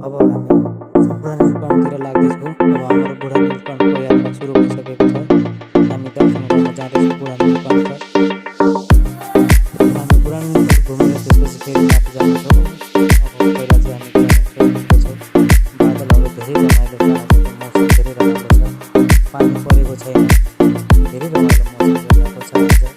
अब हामी बुढा नीलकण्ठतिर लाग्दैछौँ। अब हाम्रो बुढा नीलकण्ठको यात्रा सुरु भइसकेको छ। हामी दर्शन गर्न जाँदैछौँ बुढा नीलकण्ठ। हामी बुढा नीलकण्ठ घुमेर त्यसपछि फेरि माथि जानेछौँ। अब पहिला चाहिँ हामी बुढा नीलकण्ठ छौँ। बादलहरू धेरै रमाइलो छ, आजको मौसम धेरै रमाइलो छ, पानी परेको छैन, धेरै रमाइलो मौसम भइरहेको छ आज।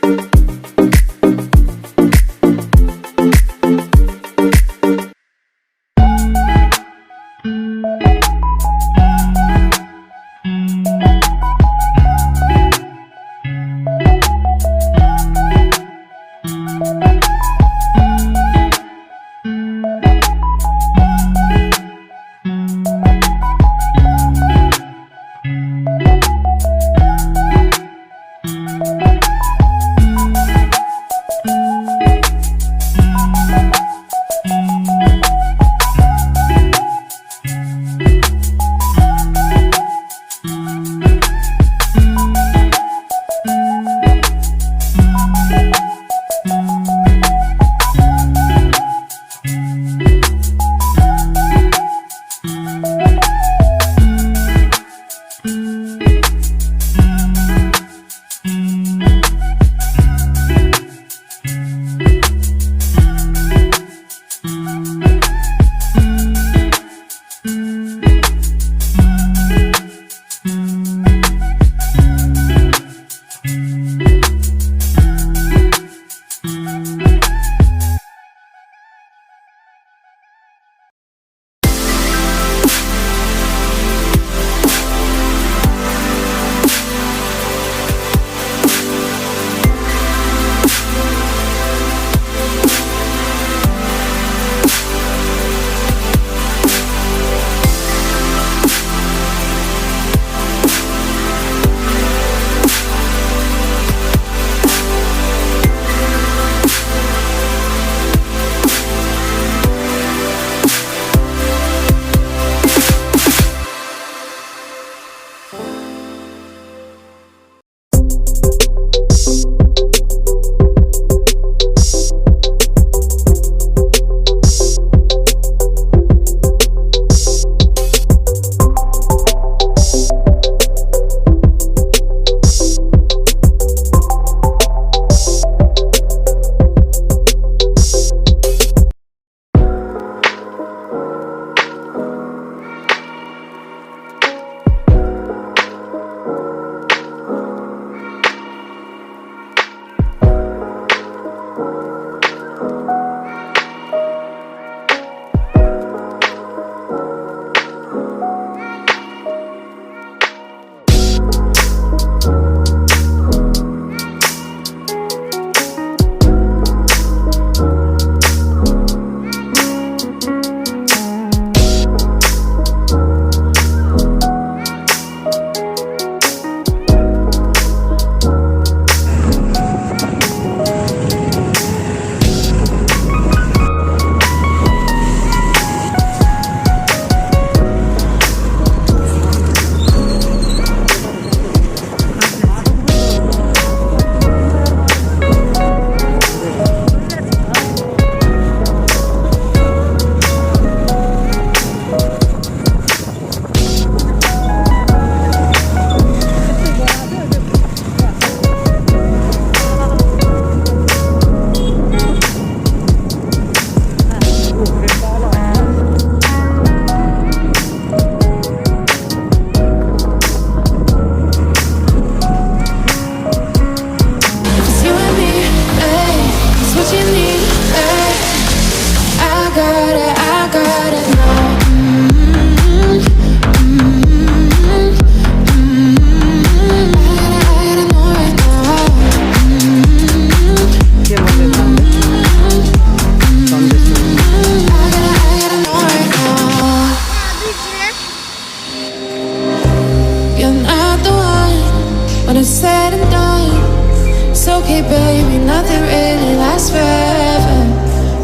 Okay, baby, nothing really lasts forever.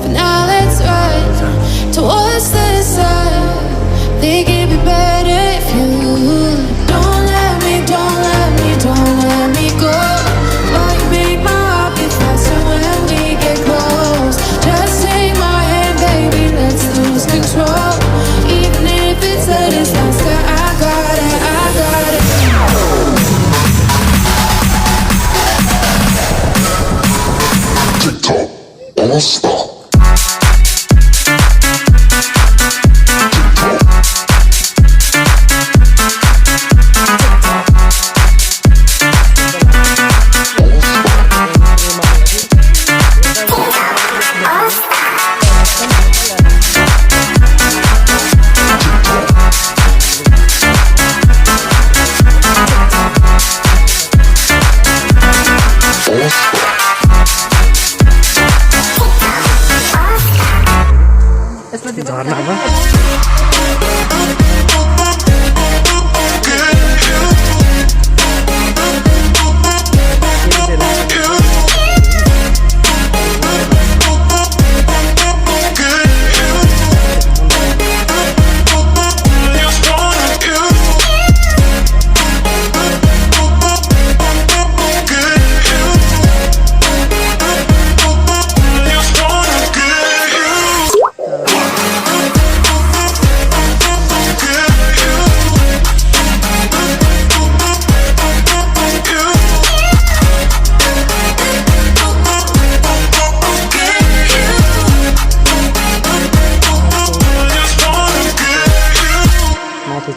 But now let's run towards the sun. Think it'd be better if you don't let me, don't let me, don't let me go. Why you make my heart beat faster when we get close? Just take my hand, baby, let's lose control. Even झर्नामा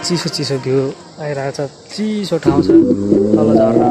चिसो चिसो view आइरहेको छ चिसो ठाउँ छ तल झर्ना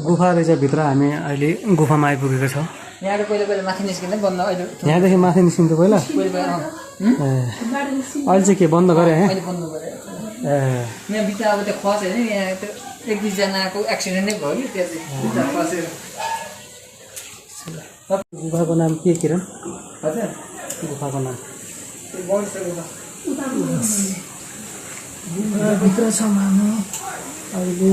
गुफा रहेछ भित्र हामी अहिले गुफामा आइपुगेको छौँ यहाँबाट पहिले माथि निस्किँदै बन्द अहिले यहाँदेखि माथि निस्किन्थ्यो पहिला अहिले चाहिँ के बन्द गरे अहिले बन्द गरेँ यहाँ भित्र अब त्यो खस होइन यहाँ त्यो एक दुईजनाको एक्सिडेन्ट नै भयो कि त्यहाँ चाहिँ खसेर गुफाको नाम के किरण हजुर गुफाको नाम भित्र छौँ हामी अहिले